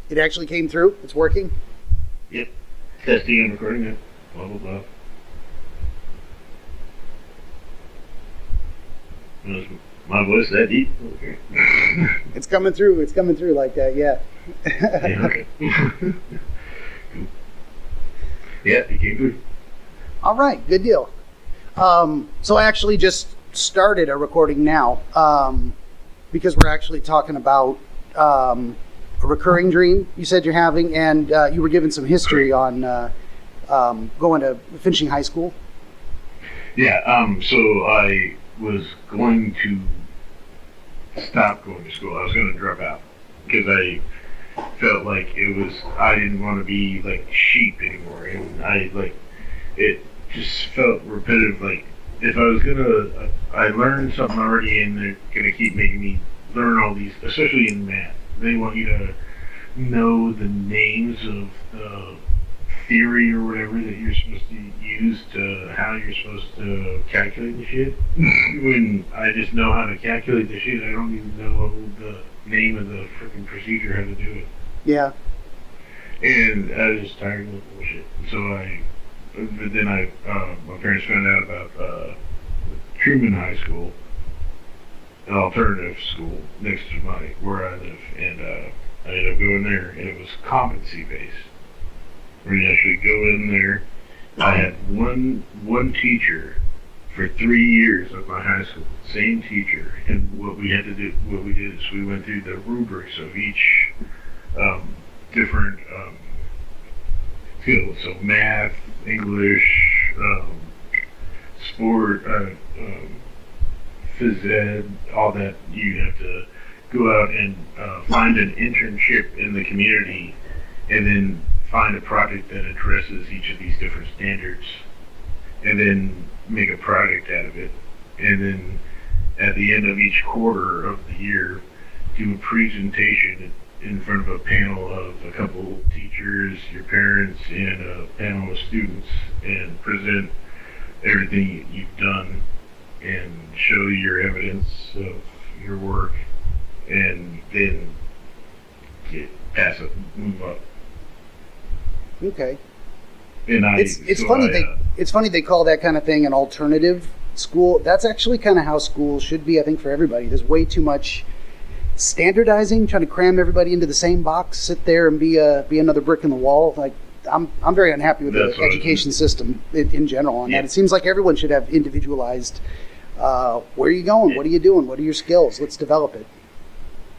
It actually came through? It's working? Yep. Testing and recording it. Blah, blah, blah. Was my voice that deep? Okay. It's coming through. It's coming through like that, yeah. Yeah, okay. Yeah, it came through. All right, good deal. So I actually just started a recording now because we're actually talking about a recurring dream you said you're having, and you were giving some history on finishing high school. Yeah, so I was going to stop going to school. I was going to drop out because I felt like I didn't want to be like sheep anymore, and it just felt repetitive. Like if I was I learned something already, and they're gonna keep making me learn all these, especially in math. They want you to know the names of the theory or whatever that you're supposed to use to how you're supposed to calculate the shit. When I just know how to calculate the shit, I don't even know the name of the freaking procedure, how to do it. Yeah. And I was just tired of the bullshit. So my parents found out about Truman High School, an alternative school next to where I live, and I ended up going there, and it was competency based. Where you actually go in there. I had one teacher for 3 years of my high school, same teacher, and what we did is we went through the rubrics of each different skills. So math, English, sport, phys ed, all that. You have to go out and find an internship in the community, and then find a project that addresses each of these different standards, and then make a project out of it. And then at the end of each quarter of the year, do a presentation in front of a panel of a couple teachers, your parents, and a panel of students, and present everything you've done and show your evidence of your work, and then pass it, move up. Okay. And it's funny they call that kind of thing an alternative school. That's actually kind of how schools should be, I think, for everybody. There's way too much standardizing, trying to cram everybody into the same box, sit there and be another brick in the wall. Like I'm very unhappy with the education system in general on that. It seems like everyone should have individualized. Where are you going? What are you doing? What are your skills? Let's develop it.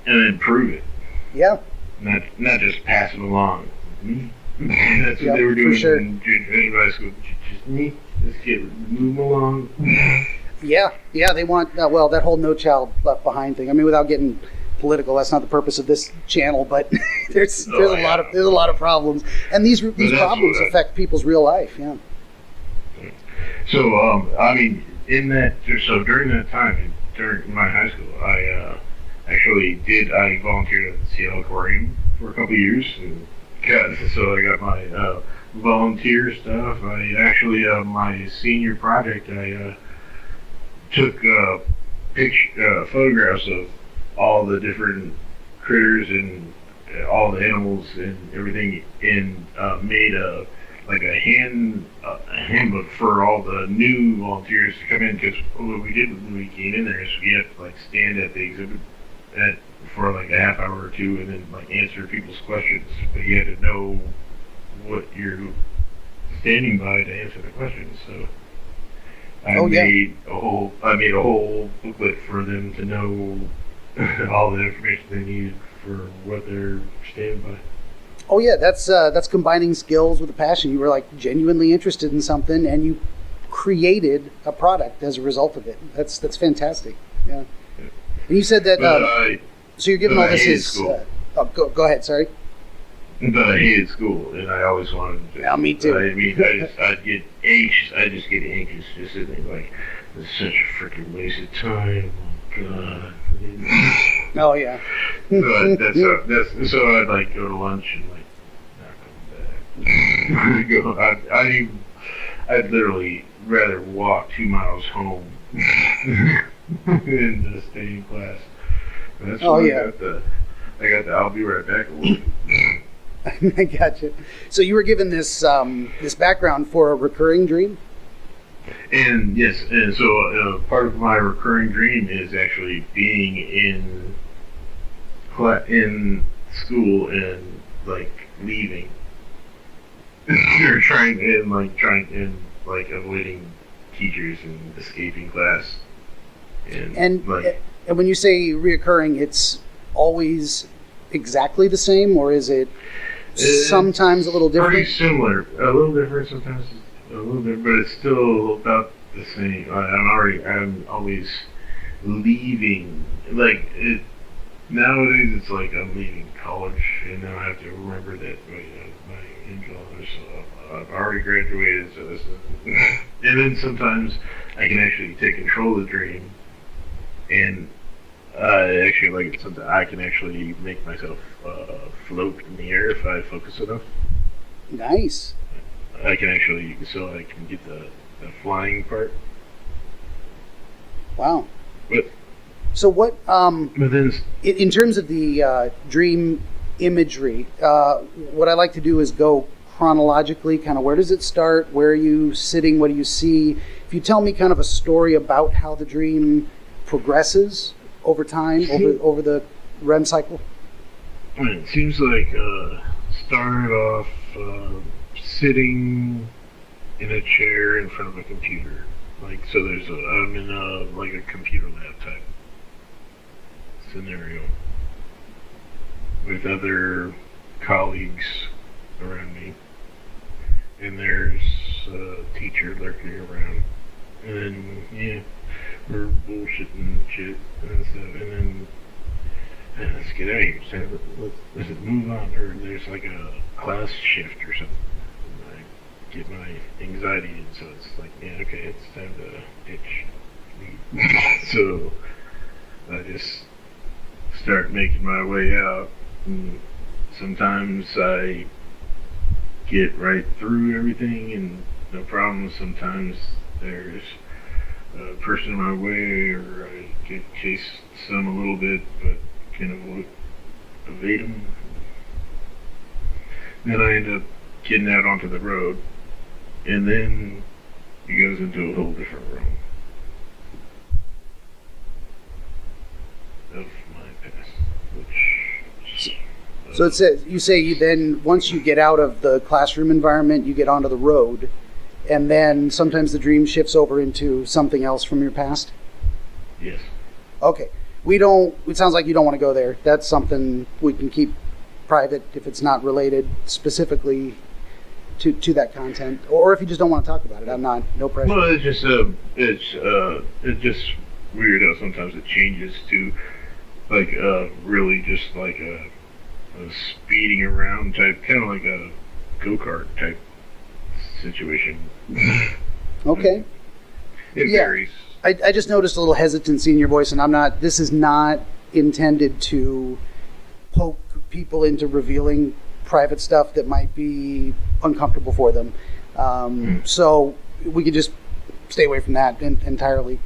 And then prove it. Yeah. Not just pass it along. That's what they were doing in high school. Just move along. Yeah, they want, that whole No Child Left Behind thing. I mean, without getting political, that's not the purpose of this channel, but there's a lot of problems. And these problems affect people's real life, yeah. So, during that time, during my high school, I volunteered at the Seattle Aquarium for a couple of years, so I got my volunteer stuff. I actually, my senior project, I took photographs of all the different critters and all the animals and everything, and made a handbook for all the new volunteers to come in. Because what we did when we came in there is we had to stand at the exhibit for a half hour or two, and then answer people's questions. But you had to know what you're standing by to answer the questions. So I made a whole booklet for them to know all the information they needed for what they're standing by. Oh yeah, that's combining skills with a passion. You were genuinely interested in something, and you created a product as a result of it. That's fantastic. Yeah. And you said that. So you're giving all this is. Go ahead. Sorry. But I hated school, and I always wanted to. Yeah, me too. I'd get anxious. I just get anxious just sitting there it's such a freaking waste of time. Oh God. Oh yeah. So I'd go to lunch and not come back. I'd literally rather walk 2 miles home than to stay in class. That's I got the I'll be right back. I gotcha. So you were given this this background for a recurring dream? And yes, and so part of my recurring dream is actually being in school and like leaving, or trying avoiding teachers and escaping class, And when you say reoccurring, it's always exactly the same, or is it sometimes a little different? Pretty similar, a little different sometimes, a little bit, but it's still about the same. I'm always leaving. Nowadays, it's like I'm leaving college, and now I have to remember that my in-laws. I've already graduated, so this is. And then sometimes I can actually take control of the dream, and actually, like something I can actually make myself float in the air if I focus enough. Nice. I can actually, so I can get the flying part. Wow. But so what? But then In terms of the dream imagery, what I like to do is go chronologically. Kind of, where does it start? Where are you sitting? What do you see? If you tell me kind of a story about how the dream progresses over time, over the REM cycle. It seems like started off sitting in a chair in front of a computer. Like, so I'm in a computer lab type scenario with other colleagues around me, and there's a teacher lurking around, and then we're bullshitting shit and stuff, and then let's get out of here. So let's move on, or there's like a class shift or something. And I get my anxiety in, so it's like, yeah, okay, it's time to ditch. So I just start making my way out, and sometimes I get right through everything and no problem. Sometimes there's a person in my way, or I get chase some a little bit, but can evade them. Then I end up getting out onto the road, and then it goes into a whole different realm of my past, which. So it says you then once you get out of the classroom environment, you get onto the road, and then sometimes the dream shifts over into something else from your past. Yes. Okay. It sounds like you don't want to go there. That's something we can keep private if it's not related specifically to that content, or if you just don't want to talk about it. No pressure. Well, it's just weird how sometimes it changes to like really just like a speeding around type, kind of like a go-kart type situation. Okay. It varies. I just noticed a little hesitancy in your voice, and this is not intended to poke people into revealing private stuff that might be uncomfortable for them. So we could just stay away from that entirely.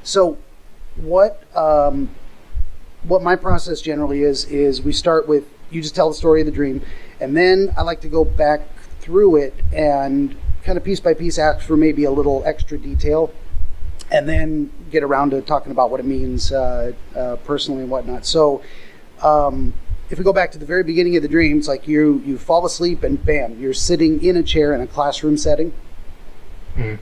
So what my process generally is we start with, you just tell the story of the dream, and then I like to go back through it and kind of piece by piece ask for maybe a little extra detail, and then get around to talking about what it means personally and whatnot. So if we go back to the very beginning of the dream, it's like you fall asleep and bam, you're sitting in a chair in a classroom setting. Mm-hmm.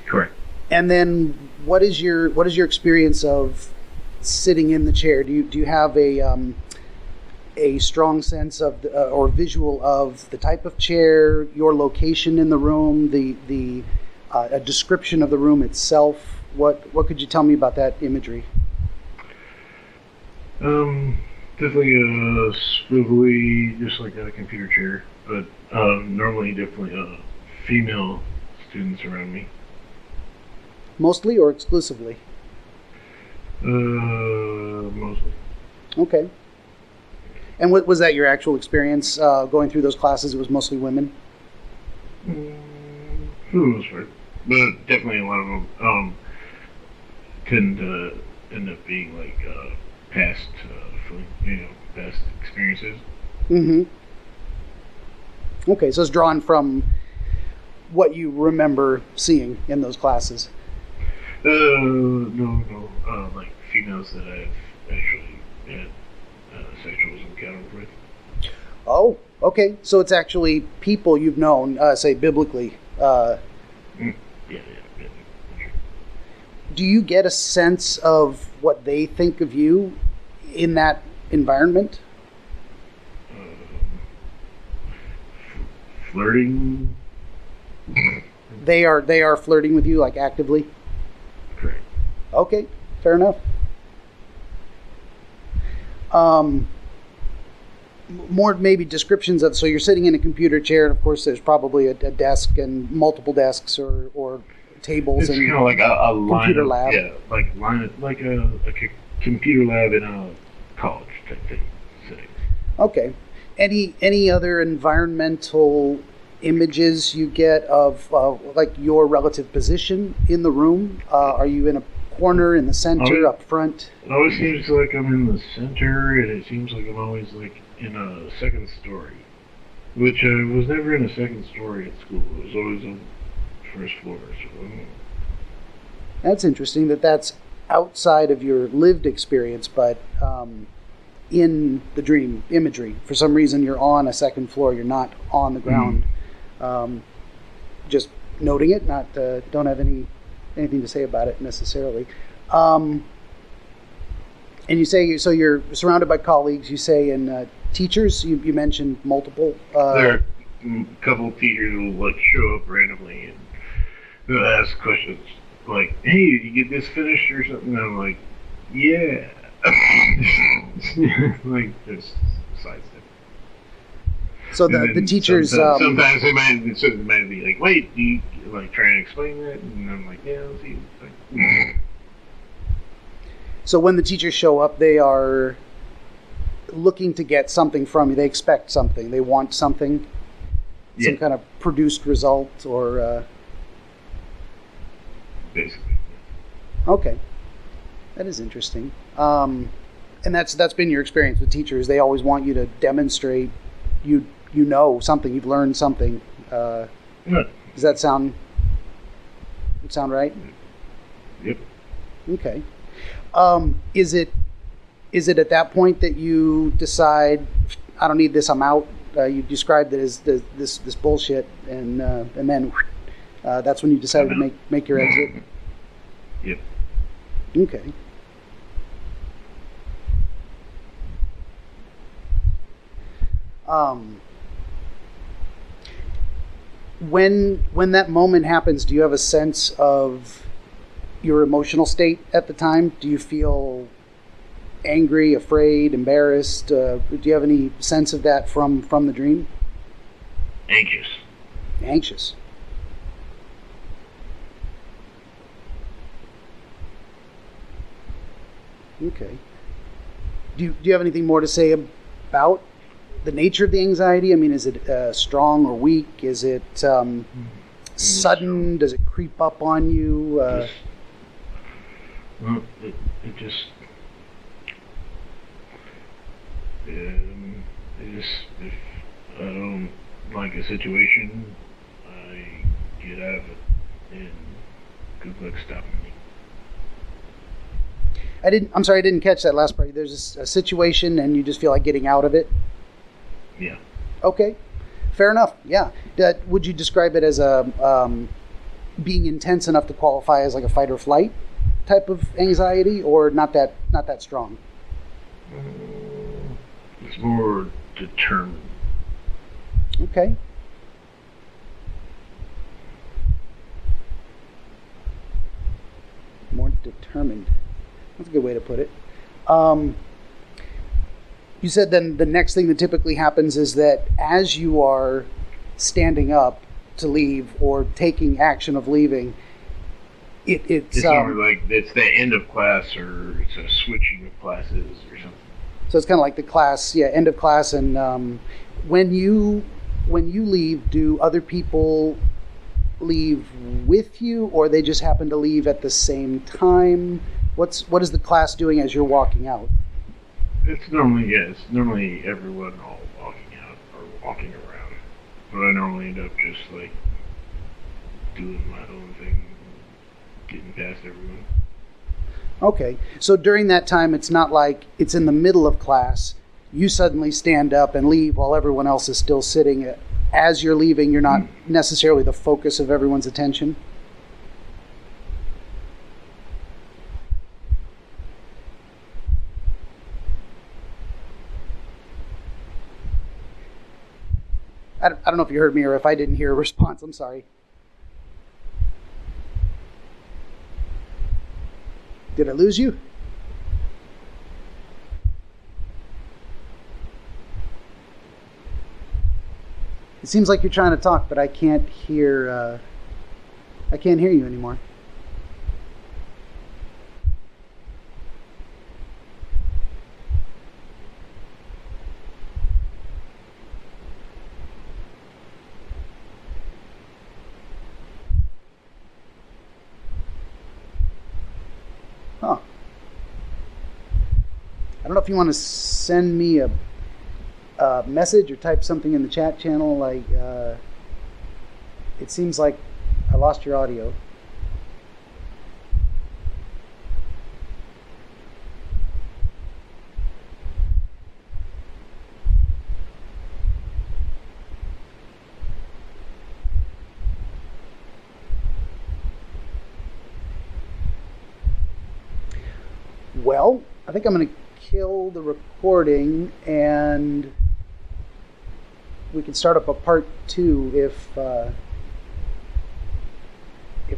Correct. And then what is your experience of sitting in the chair? Do you have a strong sense of or visual of the type of chair, your location in the room, a description of the room itself? What could you tell me about that imagery? Definitely swivelly, just like a computer chair, but normally definitely female students around me. Mostly or exclusively? Mostly. Okay. And what was that your actual experience going through those classes? It was mostly women? For the most part. But definitely a lot of them tend end up being like past experiences. Mm-hmm. Okay, so it's drawn from what you remember seeing in those classes. No. Like females that I've actually had sexual encounters with. Oh, okay. So it's actually people you've known, say biblically. Yeah. Do you get a sense of what they think of you in that environment? Flirting. They are flirting with you, like actively? Correct. Okay, fair enough. More maybe descriptions of, so you're sitting in a computer chair, and of course there's probably a desk and multiple desks or tables. It's and kind of like a computer line lab. Yeah, like a computer lab in a college type thing setting. Okay. Any other environmental images you get of like your relative position in the room? Are you in a corner, in the center, up front? It always seems like I'm in the center, and it seems like I'm always like in a second story, which I was never in a second story at school. It was always on the first floor. So That's interesting that's outside of your lived experience, but in the dream imagery, for some reason you're on a second floor, you're not on the ground. Just noting it, not don't have anything to say about it necessarily. And you say so you're surrounded by colleagues. You say, and teachers. You mentioned multiple. there are a couple of teachers who will like show up randomly and they'll ask questions like, "Hey, did you get this finished or something?" And I'm like, "Yeah." Like just sidestep. So the teachers. Sometimes they might be like, "Wait, do you like try and explain that?" And I'm like, "Yeah, let's see." So when the teachers show up, they are looking to get something from you. They expect something. They want something. Yeah. Some kind of produced result or. Basically. Okay, that is interesting. And that's been your experience with teachers. They always want you to demonstrate you know something. You've learned something. Does that sound right? Yep. Okay. Is it at that point that you decide, I don't need this, I'm out? You described it as this bullshit, and then that's when you decided to make your exit. Yep. Okay. When that moment happens, do you have a sense of your emotional state at the time? Do you feel angry, afraid, embarrassed? Do you have any sense of that from the dream? Anxious. Okay. Do you have anything more to say about the nature of the anxiety? I mean, is it strong or weak? Is it sudden? Does it creep up on you? It just if I don't like a situation, I get out of it, and good luck stopping me. I'm sorry, I didn't catch that last part. There's a situation and you just feel like getting out of it? Yeah. Okay. Fair enough. Yeah. Would you describe it as being intense enough to qualify as like a fight or flight type of anxiety, or not that strong? It's more determined. Okay. More determined. That's a good way to put it. You said then the next thing that typically happens is that as you are standing up to leave or taking action of leaving, it's like it's the end of class, or it's a switching of classes or something. So it's kind of like the class, end of class. And when you leave, do other people leave with you, or they just happen to leave at the same time? What is the class doing as you're walking out? It's normally everyone all walking walking around. But I normally end up just like doing my own thing, getting past everyone. Okay, so during that time, it's not like it's in the middle of class, you suddenly stand up and leave while everyone else is still sitting. As you're leaving, you're not necessarily the focus of everyone's attention? I don't know if you heard me or if I didn't hear a response. I'm sorry. Did I lose you? It seems like you're trying to talk, but I can't hear. I can't hear you anymore. Huh. I don't know if you want to send me a message or type something in the chat channel. Like, it seems like I lost your audio. Well, I think I'm going to kill the recording and we can start up a part 2 if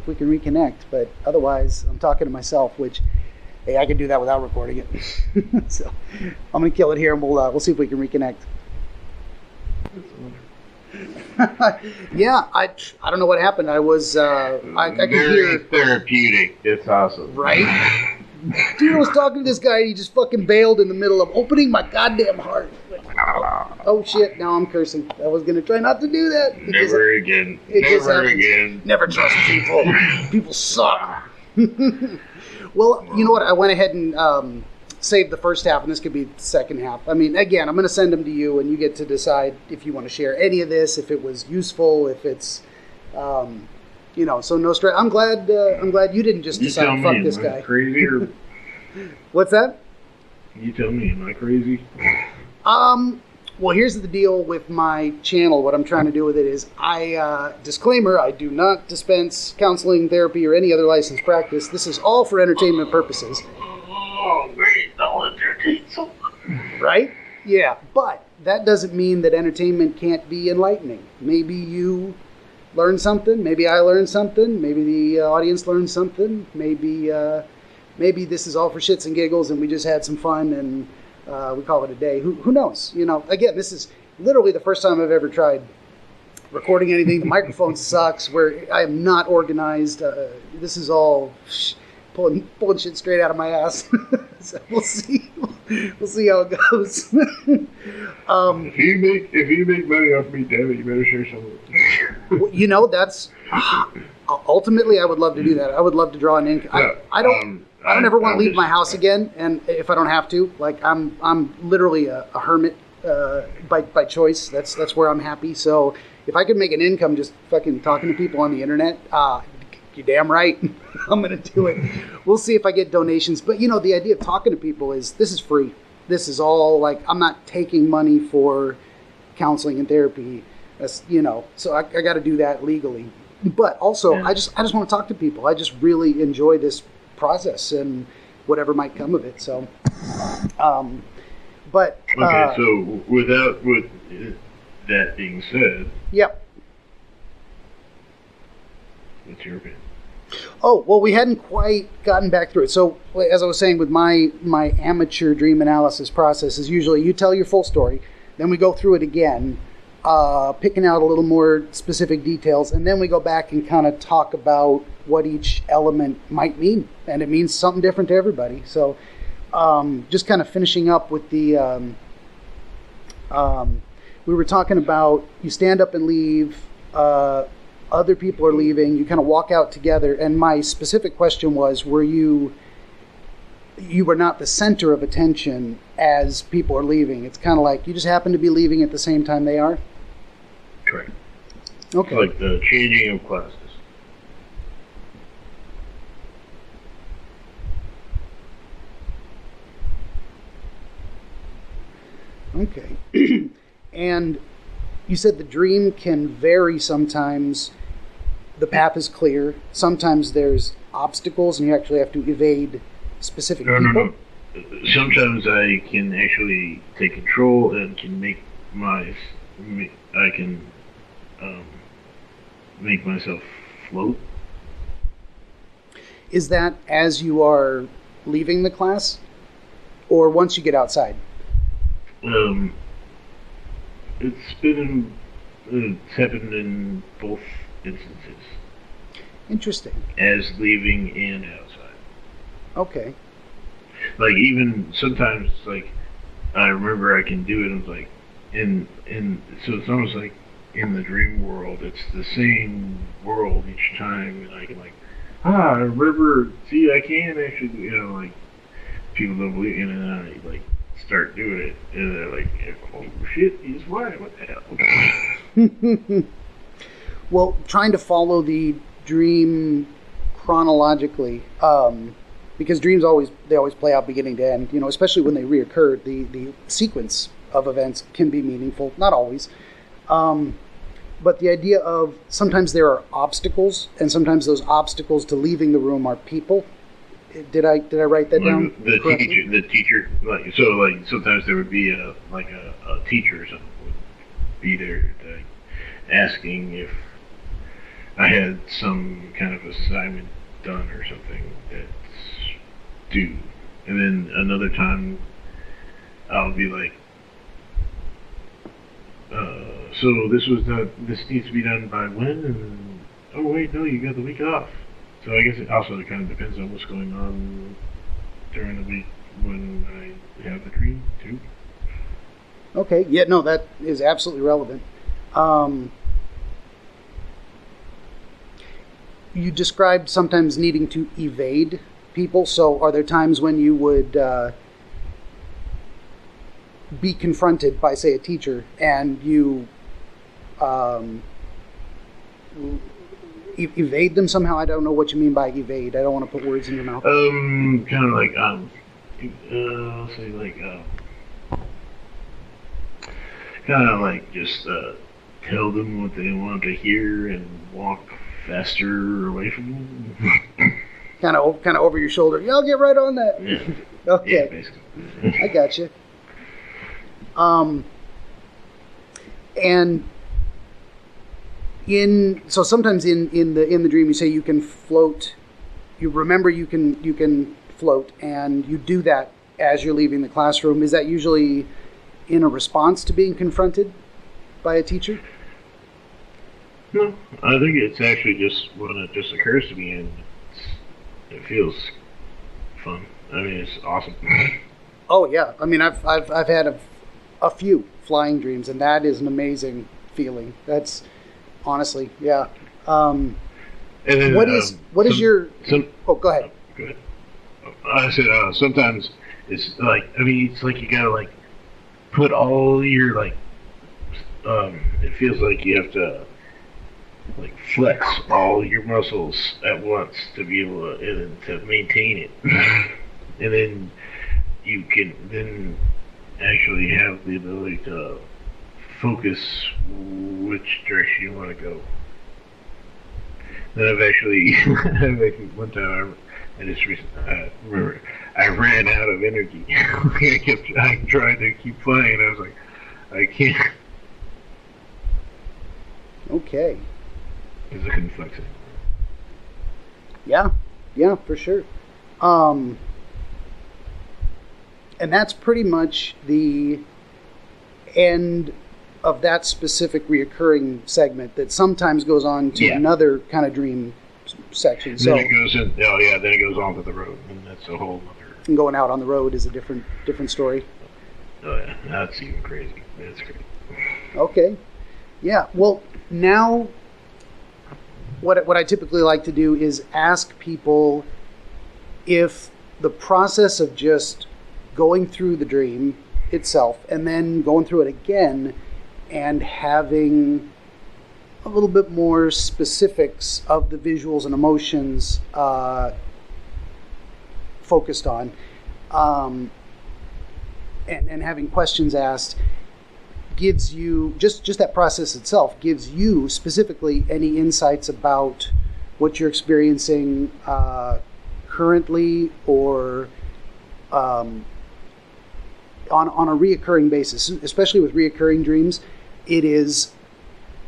we can reconnect. But otherwise, I'm talking to myself, which, hey, I can do that without recording it. So I'm going to kill it here and we'll see if we can reconnect. Yeah, I don't know what happened. I was I could hear therapeutic. It's awesome, right? Dude, I was talking to this guy and he just fucking bailed in the middle of opening my goddamn heart. Oh shit, now I'm cursing. I was going to try not to do that. Never again. Never again. Never trust people. People suck. Well, you know what? I went ahead and saved the first half, and this could be the second half. I mean, again, I'm going to send them to you, and you get to decide if you want to share any of this, if it was useful, if it's... so no stress. I'm glad you didn't just decide, fuck this guy. Crazy or... What's that? You tell me, am I crazy? Well, here's the deal with my channel. What I'm trying to do with it is, disclaimer, I do not dispense counseling, therapy, or any other licensed practice. This is all for entertainment purposes. Oh, great. I'll entertain someone. Right? Yeah, but that doesn't mean that entertainment can't be enlightening. Maybe you learn something. Maybe I learned something. Maybe the audience learned something. Maybe this is all for shits and giggles and we just had some fun and we call it a day. Who knows? Again, this is literally the first time I've ever tried recording anything. The microphone sucks. I am not organized. This is all pulling shit straight out of my ass. So we'll see. We'll see how it goes. If you make money off me, damn it, you better share some of it. That's ultimately I would love to do that. I would love to draw an income. Yeah, I don't ever want to leave my house again, and if I don't have to, like I'm literally a hermit by choice. That's where I'm happy. So if I could make an income just fucking talking to people on the internet, you're damn right. I'm going to do it. We'll see if I get donations. But, the idea of talking to people is this is free. This is all like I'm not taking money for counseling and therapy. That's, so I got to do that legally. But also, yeah. I just want to talk to people. I just really enjoy this process and whatever might come of it. So, but. Okay, so with that being said. Yep. What's your opinion? Oh, well, we hadn't quite gotten back through it. So, as I was saying, with my amateur dream analysis process is usually you tell your full story, then we go through it again, picking out a little more specific details, and then we go back and kind of talk about what each element might mean. And it means something different to everybody. So, just kind of finishing up with the... we were talking about you stand up and leave... other people are leaving, you kind of walk out together, and my specific question was, you were not the center of attention as people are leaving. It's kind of like you just happen to be leaving at the same time they are? Correct. Okay. Like the changing of classes. Okay. And you said the dream can vary sometimes. The path is clear. Sometimes there's obstacles and you actually have to evade specific people. No. Sometimes I can actually take control and can make make myself float. Is that as you are leaving the class or once you get outside? It's happened in both instances. Interesting. As leaving and outside. Okay. Like even sometimes, like I remember I can do it. It's like so it's almost like in the dream world. It's the same world each time, and I can I remember. See, I can actually, like people don't believe, and then I start doing it, and they're like, "Oh shit, he's right. What the hell?" Well, trying to follow the dream chronologically, because dreams always play out beginning to end. Especially when they reoccur, the sequence of events can be meaningful. Not always, but the idea of sometimes there are obstacles, and sometimes those obstacles to leaving the room are people. Did I write that down? The teacher, sometimes there would be a teacher or something would be there asking if I had some kind of assignment done or something that's due, and then another time I'll be like, so this needs to be done by when? And oh wait, no, you got the week off. So I guess it also kind of depends on what's going on during the week when I have the dream too. Okay, yeah, no, that is absolutely relevant. You described sometimes needing to evade people. So are there times when you would be confronted by, say, a teacher, and you evade them somehow? I don't know what you mean by evade. I don't want to put words in your mouth. Kind of like say kind of like just tell them what they want to hear and walk faster away from them. kind of over your shoulder. Yeah, I'll get right on that. Yeah. Okay. Yeah, basically. I got you. And so sometimes in the dream you say you can float. You remember you can float, and you do that as you're leaving the classroom. Is that usually in a response to being confronted by a teacher? No, I think it's actually just when it just occurs to me, and it feels fun. I mean, it's awesome. Oh yeah, I mean I've had a few flying dreams, and that is an amazing feeling. That's honestly, yeah. And then, what is your? Oh, go ahead. Go ahead. I said sometimes it's it's like you gotta put all your it feels like you have to flex all your muscles at once to be able to maintain it, and then you can then actually have the ability to focus which direction you want to go. Then I've actually one time I remember I ran out of energy. I tried to keep flying, and I was like, I can't. Okay. Because I couldn't flex it. Yeah, for sure. And that's pretty much the end of that specific reoccurring segment that sometimes goes on to another kind of dream section. So then it goes in. Oh yeah, then it goes on to the road, and that's a whole other. And going out on the road is a different story. Oh yeah, that's even crazy. That's crazy. Okay. Yeah. Well, now what I typically like to do is ask people if the process of just going through the dream itself and then going through it again and having a little bit more specifics of the visuals and emotions focused on, and having questions asked gives you, just that process itself gives you specifically any insights about what you're experiencing currently, or on a reoccurring basis, especially with reoccurring dreams. It is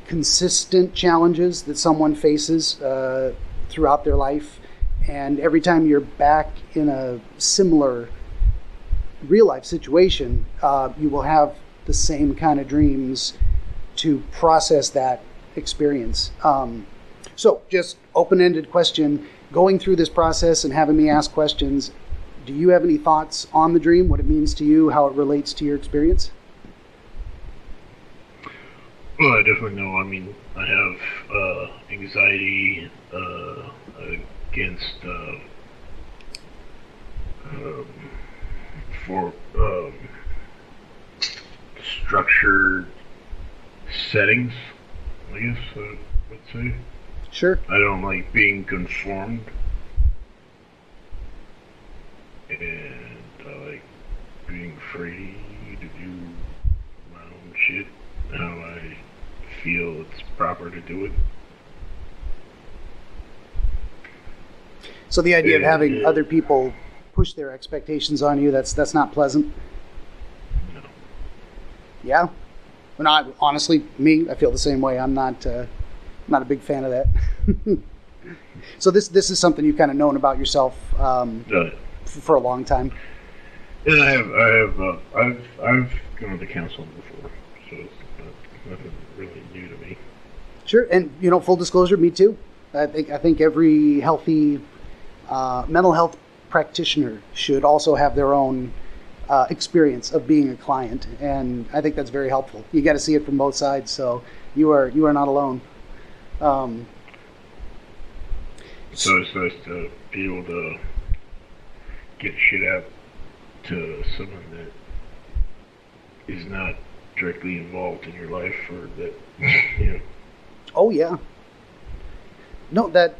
consistent challenges that someone faces throughout their life, and every time you're back in a similar real life situation, you will have the same kind of dreams to process that experience. So just open-ended question, going through this process and having me ask questions, do you have any thoughts on the dream, what it means to you, how it relates to your experience? Well, I definitely know. I mean, I have anxiety against for structured settings, I guess I would say. Sure. I don't like being conformed, and I like being free to do my own shit how I feel it's proper to do it. So the idea of having other people push their expectations on you, that's not pleasant? No. Yeah? Well, honestly, I feel the same way. I'm not a big fan of that. So this is something you've kind of known about yourself for a long time. And I've gone to counseling before, so it's nothing really new to me. Sure, and full disclosure, me too. I think every healthy mental health practitioner should also have their own experience of being a client, and I think that's very helpful. You got to see it from both sides, so you are not alone. So it's nice to be able to get shit out to someone that is not directly involved in your life, or that, Oh yeah. No, that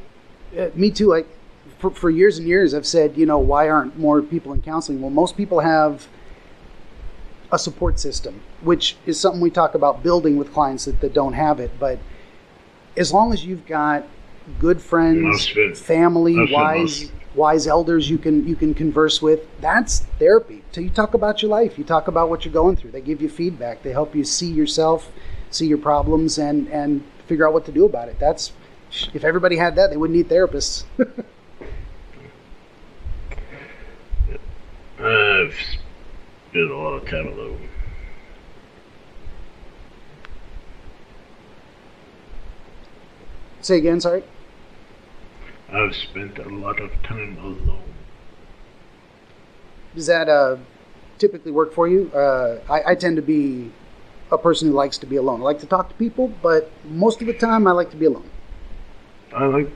me too. For years and years, I've said, why aren't more people in counseling? Well, most people have a support system, which is something we talk about building with clients that don't have it. But as long as you've got good friends, family, wise elders you can converse with, that's therapy. So you talk about your life, you talk about what you're going through. They give you feedback. They help you see yourself, see your problems, and figure out what to do about it. If everybody had that, they wouldn't need therapists. I've spent a lot of time alone. Say again, sorry? I've spent a lot of time alone. Does that typically work for you? I tend to be a person who likes to be alone. I like to talk to people, but most of the time I like to be alone. I'm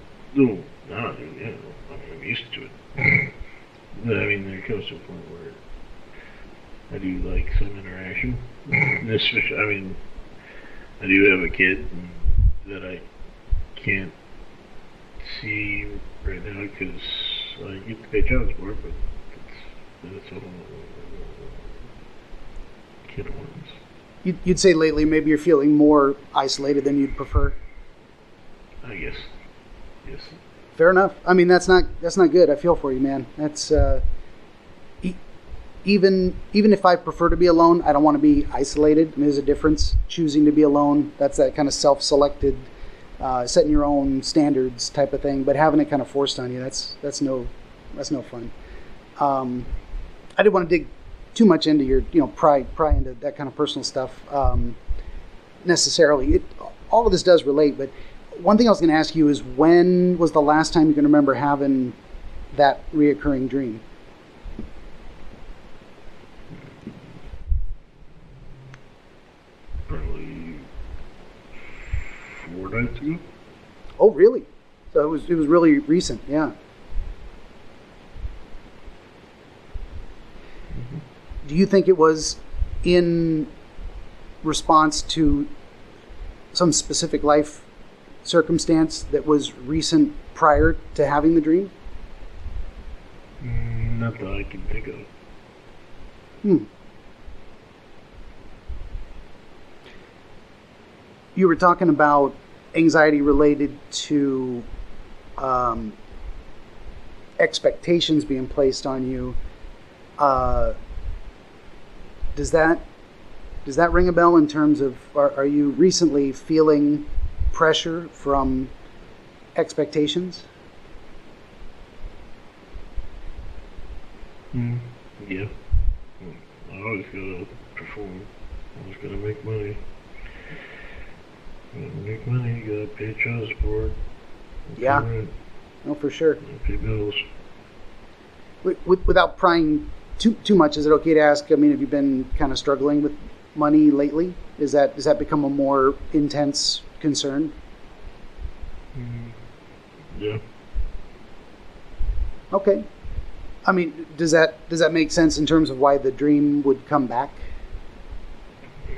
used to it. But I mean, there comes to a point where I do like some interaction. Especially, I do have a kid that I can't see right now because I get to pay child support, but that's all kid wants. You'd say lately maybe you're feeling more isolated than you'd prefer? I guess. Yes. Fair enough. That's not good. I feel for you, man. That's even if I prefer to be alone, I don't want to be isolated. There's a difference. Choosing to be alone, that's that kind of self-selected, setting your own standards type of thing. But having it kind of forced on you, that's no fun. I didn't want to dig too much into your pry into that kind of personal stuff necessarily. All of this does relate, but one thing I was going to ask you is, when was the last time you can remember having that reoccurring dream? Probably 4 nights ago. Oh, really? So it was really recent, yeah. Mm-hmm. Do you think it was in response to some specific life circumstance that was recent prior to having the dream? Not that I can think of. You were talking about anxiety related to expectations being placed on you. Does that ring a bell in terms of, are you recently feeling pressure from expectations? Yeah. I always gotta perform. I always gotta make money. Gotta pay child support. Yeah. No, for sure. Pay bills. Without prying too much, is it okay to ask, I mean, have you been kind of struggling with money lately? Does that become a more intense concern? Yeah. Okay. I mean, does that make sense in terms of why the dream would come back? I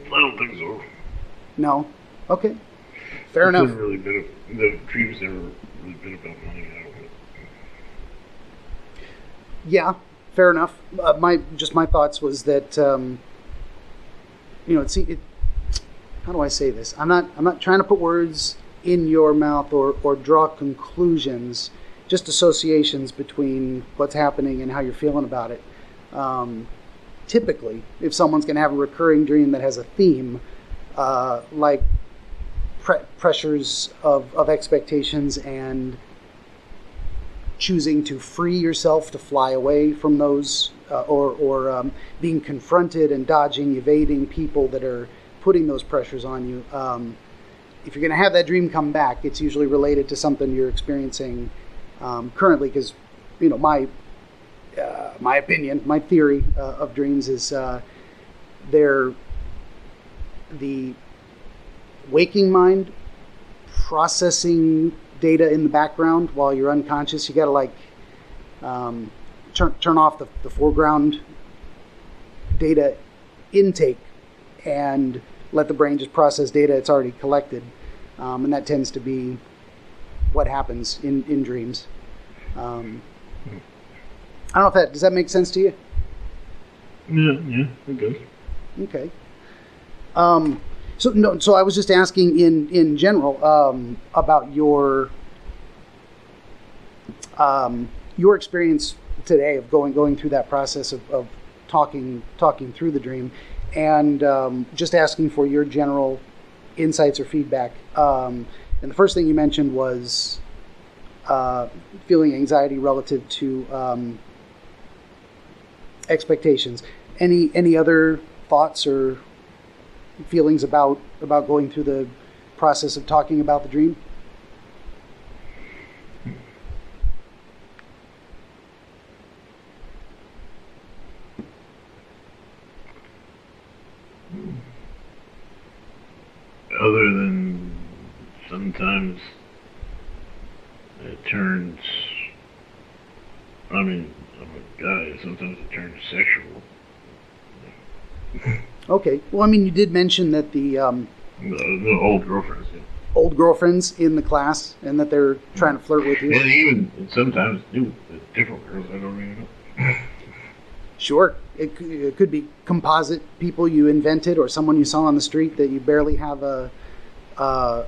don't think so. No? Okay. Fair enough. The dream's never really been about money. I don't know. Yeah, fair enough. My thoughts was that, how do I say this? I'm not trying to put words in your mouth or draw conclusions, just associations between what's happening and how you're feeling about it. Typically, if someone's going to have a recurring dream that has a theme, like pressures of expectations and choosing to free yourself to fly away from those, or being confronted and dodging, evading people that are putting those pressures on you. If you're going to have that dream come back, it's usually related to something you're experiencing currently, because my opinion, my theory of dreams is they're the waking mind processing data in the background while you're unconscious. You got to turn off the foreground data intake and let the brain just process data it's already collected, and that tends to be what happens in dreams. I don't know if does that make sense to you? Yeah, it does. Okay. So I was just asking in general about your experience today of going through that process of talking through the dream, and just asking for your general insights or feedback. And the first thing you mentioned was feeling anxiety relative to expectations. Any other thoughts or feelings about going through the process of talking about the dream? Other than sometimes it turns, I'm a guy, sometimes it turns sexual. Okay. Well, I mean, you did mention that the old girlfriends. Yeah. Old girlfriends in the class, and that they're trying to flirt with you. And even sometimes new, different girls. I don't even know. Sure. It could be composite people you invented, or someone you saw on the street that you barely have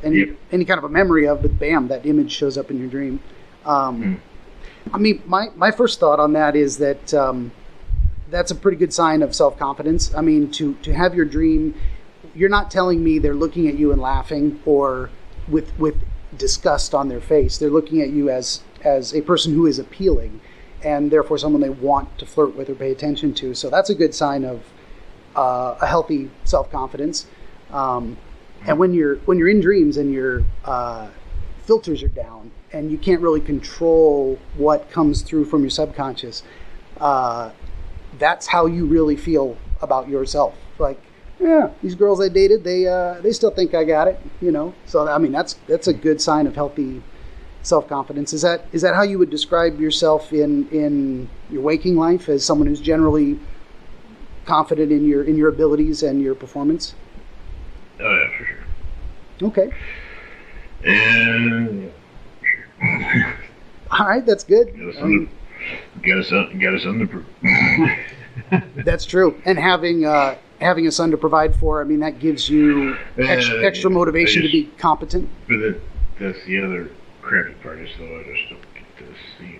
any kind of a memory of, but bam, that image shows up in your dream. I mean, my first thought on that is that that's a pretty good sign of self-confidence. I mean, to have your dream, you're not telling me they're looking at you and laughing or with disgust on their face. They're looking at you as a person who is appealing, and therefore someone they want to flirt with or pay attention to. So that's a good sign of a healthy self-confidence. And when you're in dreams and your filters are down and you can't really control what comes through from your subconscious, that's how you really feel about yourself. Like, yeah, these girls I dated, they still think I got it, So I mean, that's a good sign of healthy self-confidence. Is that how you would describe yourself in your waking life, as someone who's generally confident in your abilities and your performance? Oh yeah, for sure. Okay. And All right, that's good. Got a son to prove. That's true. And having a son to provide for, I mean, that gives you extra motivation to be competent. But that's the other crappy part is, though, I just don't get to see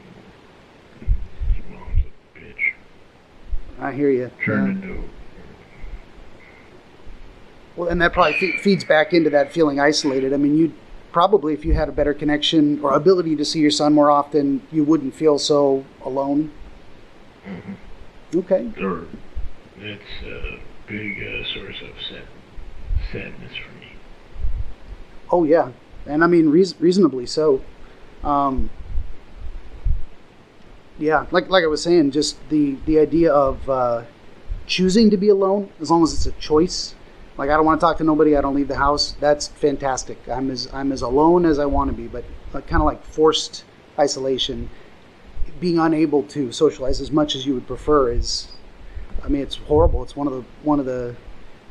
mom's a bitch. I hear you. Turned into. Well, and that probably feeds back into that feeling isolated. I mean, you'd probably, if you had a better connection or ability to see your son more often, you wouldn't feel so alone. Mm-hmm. Okay. Or it's a big source of sadness for me. Oh yeah, and I mean reasonably so. Yeah, like I was saying, just the idea of choosing to be alone, as long as it's a choice. Like, I don't want to talk to nobody. I don't leave the house. That's fantastic. I'm as alone as I want to be, but kind of like forced isolation, being unable to socialize as much as you would prefer is, I mean, it's horrible. It's one of the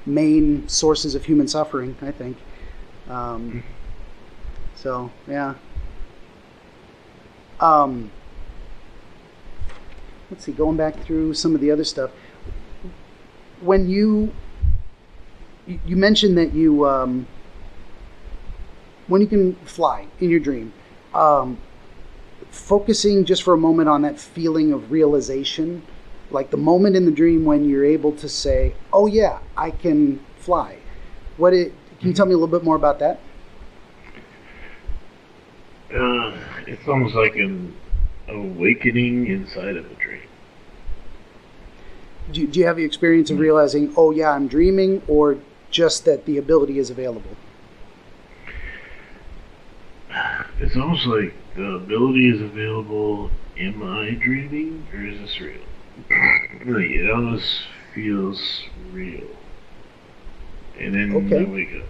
main sources of human suffering, I think. So yeah. Let's see. Going back through some of the other stuff, when you mentioned that you when you can fly in your dream, focusing just for a moment on that feeling of realization, like the moment in the dream when you're able to say, "Oh yeah, I can fly." Can you tell me a little bit more about that? It's almost like an awakening inside of a dream. Do you have the experience of realizing, "Oh yeah, I'm dreaming," or just that the ability is available? It's almost like the ability is available. Am I dreaming, or is this real? Like, it almost feels real. And then I wake up.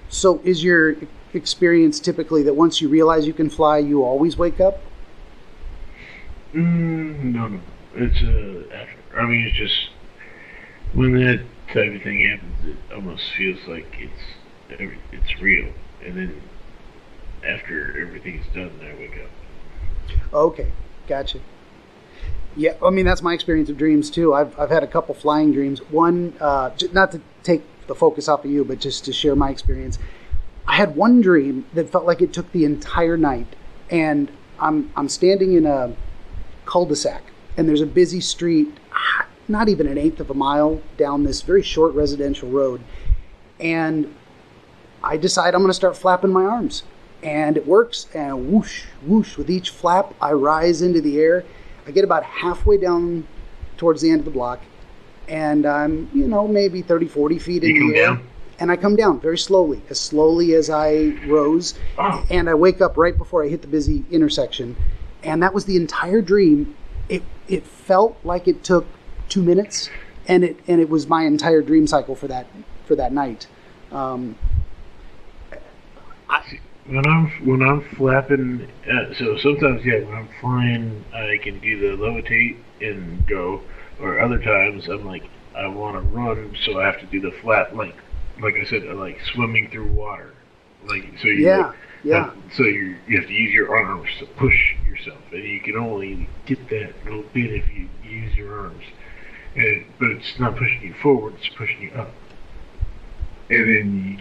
So is your experience typically that once you realize you can fly, you always wake up? No. It's it's just when that type of thing happens, it almost feels like it's real, and then after everything's done, I wake up. Okay, gotcha. Yeah, I mean, that's my experience of dreams too. I've had a couple flying dreams. One, not to take the focus off of you, but just to share my experience. I had one dream that felt like it took the entire night, and I'm standing in a cul-de-sac, and there's a busy street, not even an eighth of a mile down this very short residential road, and I decide I'm going to start flapping my arms, and it works, and whoosh, whoosh, with each flap, I rise into the air. I get about halfway down towards the end of the block, and I'm, maybe 30, 40 feet in the air. Down? And I come down very slowly as I rose, and I wake up right before I hit the busy intersection. And that was the entire dream. It felt like it took 2 minutes, and it was my entire dream cycle for that night. When I'm flapping, so sometimes when I'm flying, I can do the levitate and go, or other times I'm like, I want to run, so I have to do the flap, like I said, like swimming through water, like so you so you have to use your arms to push yourself, and you can only get that little bit if you use your arms, but it's not pushing you forward, it's pushing you up, and then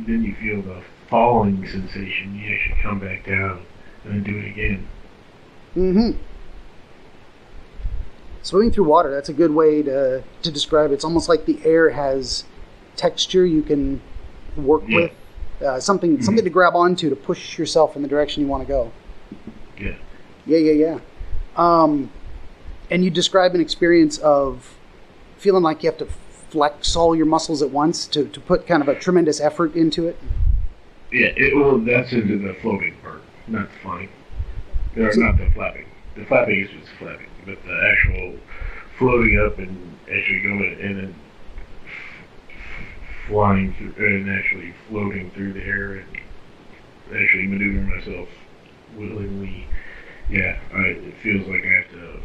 then you feel the falling sensation. You actually come back down and then do it again. Mm-hmm. Swimming through water, that's a good way to describe it. It's almost like the air has texture you can work with. Something to grab onto to push yourself in the direction you want to go. Yeah. Yeah. And you describe an experience of feeling like you have to flex all your muscles at once to put kind of a tremendous effort into it. Yeah, that's into the floating part, not the flying. Not the flapping. The flapping is just flapping, but the actual floating up and actually going and then flying through, and actually floating through the air and actually maneuvering myself willingly. Yeah, it feels like I have to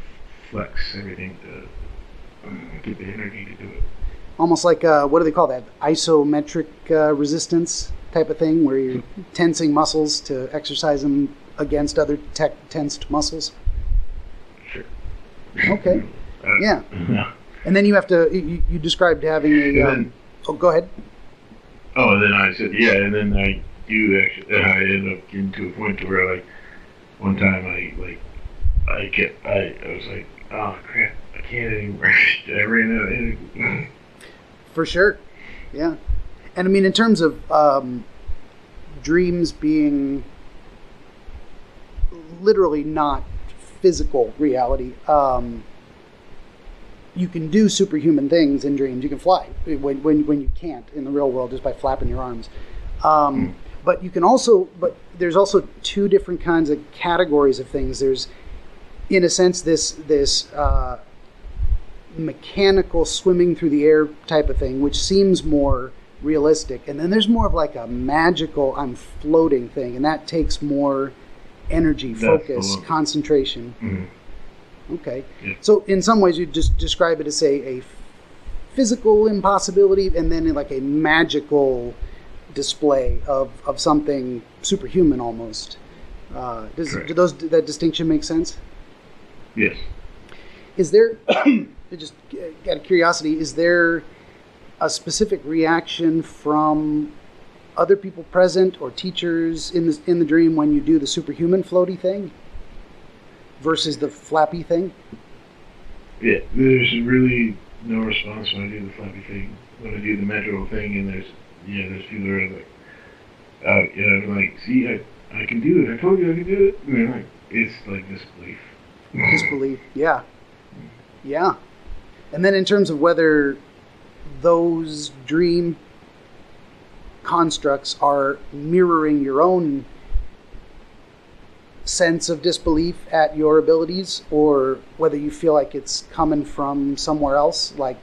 flex everything to get the energy to do it. almost like what do they call that? Isometric resistance type of thing, where you're tensing muscles to exercise them against other tensed muscles. Sure. Okay. Yeah. And then you have to. You described having a. Oh, go ahead. Oh, and then I said, yeah, and then I do actually. I ended up getting to a point to where, like, one time I was like, oh crap, I can't anymore. I ran out of energy. For sure. Yeah. And I mean, in terms of dreams being literally not physical reality, you can do superhuman things in dreams. You can fly when you can't in the real world just by flapping your arms. But you can also, but there's also two different kinds of categories of things. There's, in a sense, this mechanical swimming through the air type of thing, which seems more realistic. And then there's more of like a magical, I'm floating thing, and that takes more energy, focus, concentration. Mm-hmm. Okay. Yeah. So in some ways, you just describe it as a physical impossibility, and then like a magical display of something superhuman almost. Does that distinction make sense? Yes. Is there, just out of curiosity, is there a specific reaction from other people present or teachers in the dream when you do the superhuman floaty thing versus the flappy thing? Yeah, there's really no response when I do the flappy thing. When I do the magical thing, and there's people who are like, like, see, I can do it. I told you I can do it. And they're like, it's like disbelief. Disbelief, yeah. Yeah. And then in terms of whether those dream constructs are mirroring your own sense of disbelief at your abilities, or whether you feel like it's coming from somewhere else, like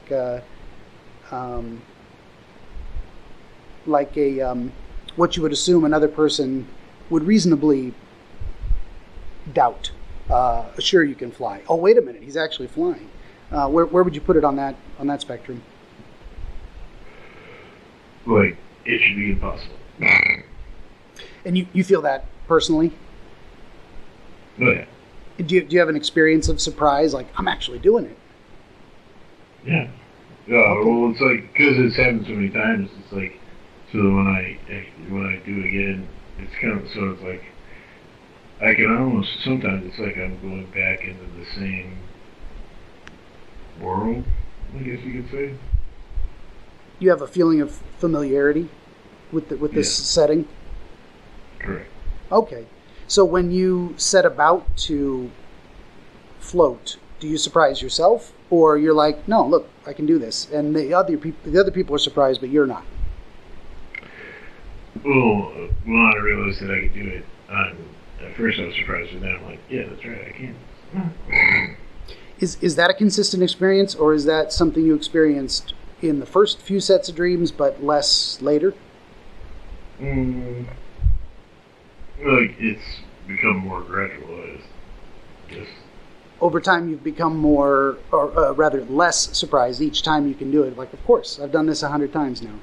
what you would assume another person would reasonably doubt. Sure, you can fly. Oh, wait a minute, he's actually flying. Where would you put it on that spectrum? Like, it should be impossible. And you feel that personally? Oh, yeah. Do you have an experience of surprise, like, I'm actually doing it? Yeah. Okay. Well, it's like, because it's happened so many times, it's like, so when I do it again, it's kind of, so it's like, I can almost, sometimes it's like I'm going back into the same world, I guess you could say. You have a feeling of familiarity with this setting? Correct. Okay. So when you set about to float, do you surprise yourself, or you're like, no, look, I can do this, and the other people are surprised, but you're not? Well, when I realized that I could do it, at first I was surprised, and then I'm like, yeah, that's right, I can. Is that a consistent experience, or is that something you experienced in the first few sets of dreams, but less later? Like, it's become more gradual. Just over time, you've become more, or rather less surprised each time you can do it. Like, of course, I've done this 100 times now.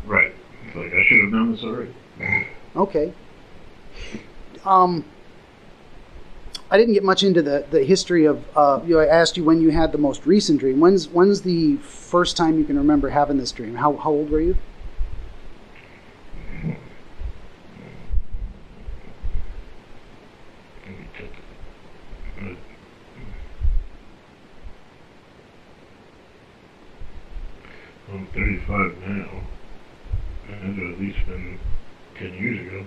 Right. It's like, I should have done this already. Okay. I didn't get much into the history of, I asked you when you had the most recent dream. When's the first time you can remember having this dream? How old were you? I'm 35 now. It had to at least been 10 years ago.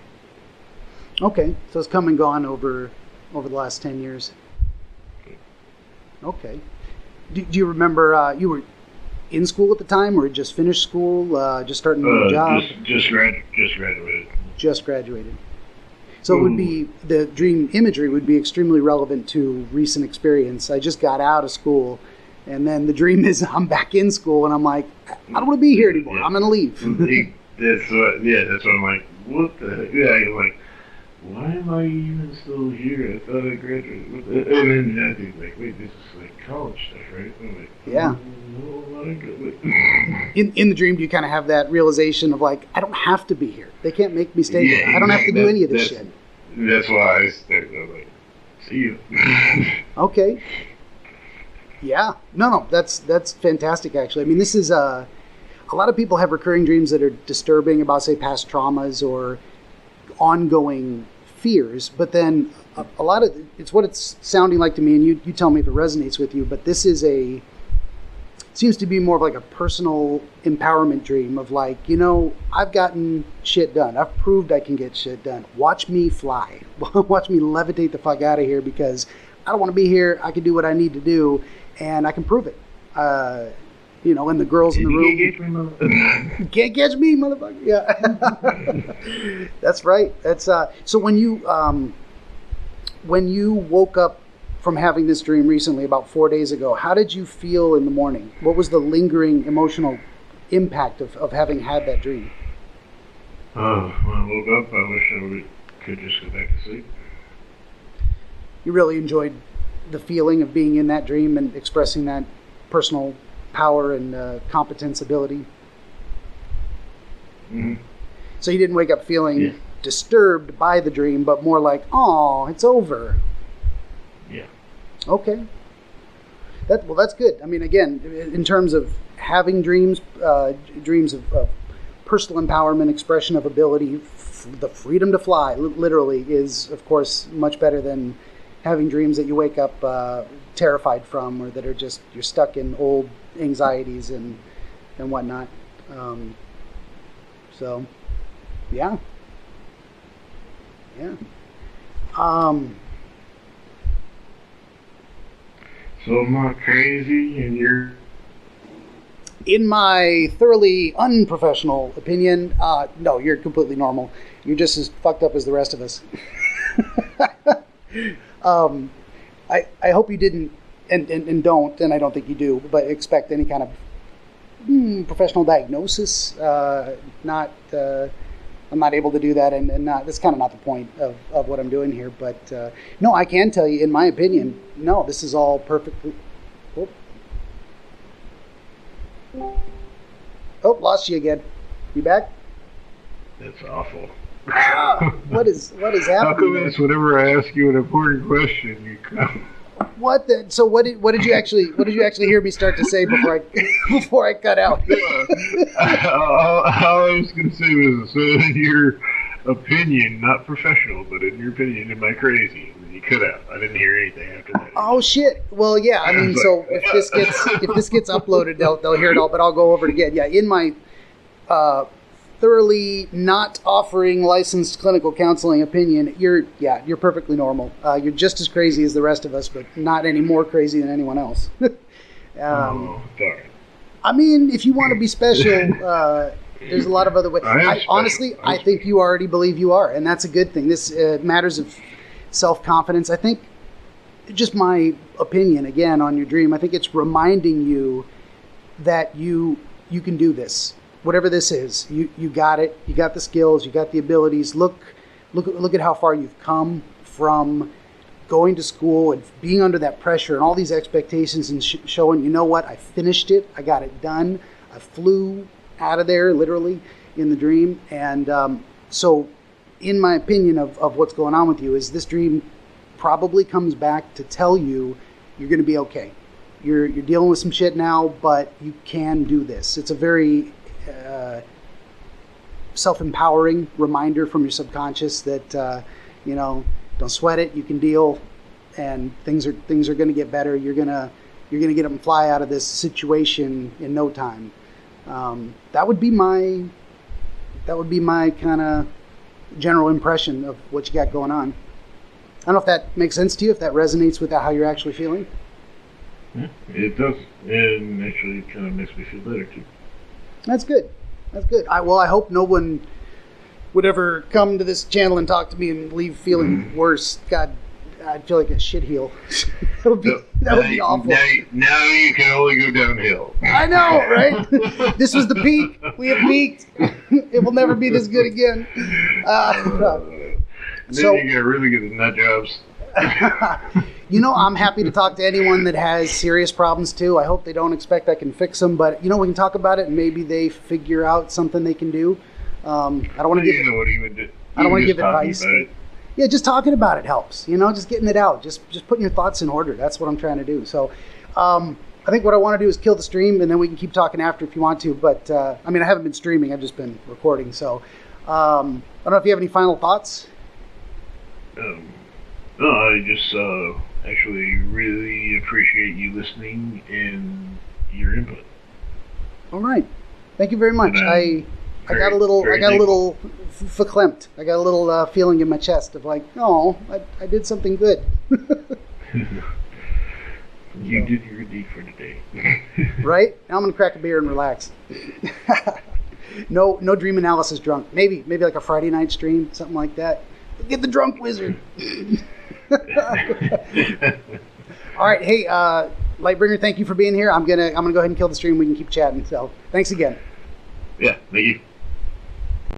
Okay, so it's come and gone over the last 10 years. Okay. Do you remember you were in school at the time, or just finished school, just starting a new job? Just graduated. Just graduated. So it would be, the dream imagery would be extremely relevant to recent experience. I just got out of school, and then the dream is I'm back in school, and I'm like, I don't want to be here anymore. Yeah. I'm going to leave. That's what I'm like, what the heck? Yeah, like, why am I even still here? I thought I graduated. And then I think, like, wait, this is like college stuff, right? I'm like, yeah. No, I don't In the dream, do you kind of have that realization of like, I don't have to be here. They can't make me stay here. I don't have to do any of this shit. That's why I started. I was like, see you. Okay. Yeah. No. That's fantastic, actually. I mean, this is a lot of people have recurring dreams that are disturbing about, say, past traumas or ongoing fears. But then a lot of it's what it's sounding like to me, and you tell me if it resonates with you. But this is seems to be more of like a personal empowerment dream of like, I've gotten shit done. I've proved I can get shit done. Watch me fly. Watch me levitate the fuck out of here because I don't want to be here. I can do what I need to do, and I can prove it. And the girls in the room. Can't catch me, motherfucker. Yeah. That's right. That's so when you woke up from having this dream recently, about 4 days ago, how did you feel in the morning? What was the lingering emotional impact of having had that dream? When I woke up, I wish I could just go back to sleep. You really enjoyed the feeling of being in that dream and expressing that personal power and competence, ability? Mm-hmm. So you didn't wake up feeling disturbed by the dream, but more like, oh, it's over. Yeah. Okay. That's good. I mean, again, in terms of having dreams, dreams of personal empowerment, expression of ability, the freedom to fly, literally, is, of course, much better than having dreams that you wake up terrified from, or that are just, you're stuck in old anxieties and whatnot. So, yeah. So I'm not crazy, and you're... In my thoroughly unprofessional opinion, no, you're completely normal. You're just as fucked up as the rest of us. I hope you didn't, and don't, and I don't think you do, but expect any kind of professional diagnosis. I'm not able to do that, and that's kind of not the point of what I'm doing here. But no, I can tell you, in my opinion, no, this is all perfectly... Oh, lost you again. You back? That's awful. What is happening? How come it's whenever I ask you an important question, you come? What the? So what did you actually hear me start to say before I cut out? All I was going to say was, so in your opinion, not professional, but in your opinion, am I crazy? And you cut out. I didn't hear anything after that. Oh shit! Well, yeah. I mean, so if this gets uploaded, they'll hear it all. But I'll go over it again. Yeah, in my thoroughly not offering licensed clinical counseling opinion, you're perfectly normal. You're just as crazy as the rest of us, but not any more crazy than anyone else. Sorry. I mean, if you want to be special, there's a lot of other ways. I think you already believe you are, and that's a good thing. This matters of self-confidence. I think, just my opinion, again, on your dream, I think it's reminding you that you can do this. Whatever this is, you got it. You got the skills. You got the abilities. Look at how far you've come from going to school and being under that pressure and all these expectations, and showing, you know what, I finished it. I got it done. I flew out of there, literally, in the dream. And so, in my opinion of what's going on with you, is this dream probably comes back to tell you you're going to be okay. You're dealing with some shit now, but you can do this. It's a very self-empowering reminder from your subconscious that don't sweat it. You can deal, and things are going to get better. You're gonna get up and fly out of this situation in no time. That would be my kind of general impression of what you got going on. I don't know if that makes sense to you, if that resonates with how you're actually feeling. Yeah, it does, and actually it kind of makes me feel better too. That's good. I hope no one would ever come to this channel and talk to me and leave feeling worse. God, I'd feel like a shitheel. that would be awful. Now you can only go downhill. I know, right? This was the peak. We have peaked. It will never be this good again. So you get really good at nut jobs. I'm happy to talk to anyone that has serious problems too. I hope they don't expect I can fix them, but we can talk about it and maybe they figure out something they can do. I don't want to give. What he would do. I don't want to give advice. Yeah, just talking about it helps. Just getting it out, just putting your thoughts in order. That's what I'm trying to do. So, I think what I want to do is kill the stream, and then we can keep talking after if you want to. But I haven't been streaming; I've just been recording. So, I don't know if you have any final thoughts. No, I just actually really appreciate you listening and your input. All right, thank you very much. I got a little verklempt. I got a little feeling in my chest of like, oh, I did something good. You did your deed for today. Right? Now I'm gonna crack a beer and relax. No dream analysis drunk. Maybe like a Friday night stream, something like that. Get the drunk wizard. All right, hey, Lightbringeer, thank you for being here. I'm gonna go ahead and kill the stream. We can keep chatting. So thanks again. Yeah, thank you.